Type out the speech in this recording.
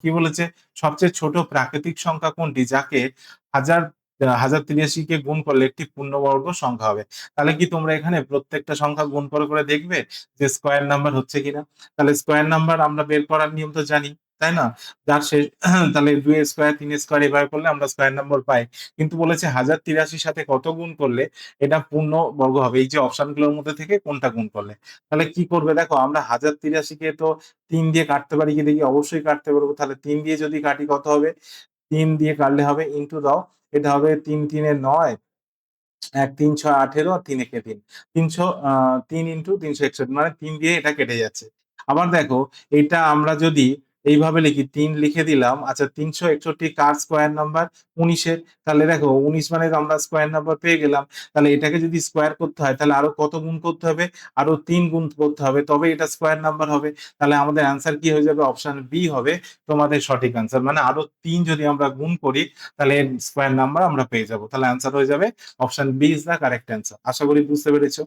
কি বলেছে? সবচেয়ে ছোট প্রাকৃতিক সংখ্যা কোনটি যাকে 1083 কে গুণ করলে একটি পূর্ণবর্গ সংখ্যা হবে? তাহলে কি তোমরা এখানে প্রত্যেকটা সংখ্যা গুণ করে দেখবে যে স্কয়ার নাম্বার হচ্ছে কিনা? তাহলে স্কয়ার নাম্বার আমরা বের করার নিয়ম তো জানি, তাই না? যার শেষ তাহলে 2 এর স্কয়ার, 3 এর স্কয়ার এভাবে করলে আমরা স্কয়ার নাম্বার পাই। কিন্তু বলেছে 1083 সাথে কত গুণ করলে এটা পূর্ণবর্গ হবে? এই যে অপশনগুলোর মধ্যে থেকে কোনটা গুণ করলে? তাহলে কি করবে দেখো, আমরা 1083 কে তো ৩ দিয়ে কাটতে পারি কি দেখি? অবশ্যই কাটতে পারবো। তাহলে ৩ দিয়ে যদি কাটি কত হবে? ৩ দিয়ে কাটলে হবে ইনটু দাও। এটা হবে ৩ ৩ এ ৯, ১ ৩ ৬ ১৮ আর ৩ একে ৩। ৩০০ ৩ ইনটু ৩৬১ মানে ৩ দিয়ে এটা কেটে যাচ্ছে। আবার দেখো এটা আমরা যদি এইভাবে লিখি ৩ লিখে দিলাম। আচ্ছা ৩৬১ কার স্কয়ার নাম্বার? ১৯ এর। তাহলে দেখো ১৯ মানে আমরা স্কয়ার নাম্বার পেয়ে গেলাম। তাহলে এটাকে যদি স্কয়ার করতে হয় তাহলে আরো কত গুণ করতে হবে? আরো ৩ গুণ করতে হবে। তবে এটা স্কয়ার নাম্বার হবে। তাহলে আমাদের অ্যান্সার কি হয়ে যাবে? অপশন বি হবে তোমাদের সঠিক অ্যান্সার। মানে আরো ৩ যদি আমরা গুণ করি তাহলে এর স্কয়ার নাম্বার আমরা পেয়ে যাবো। তাহলে অ্যান্সার হয়ে যাবে option B is the correct answer. আশা করি বুঝতে পেরেছো।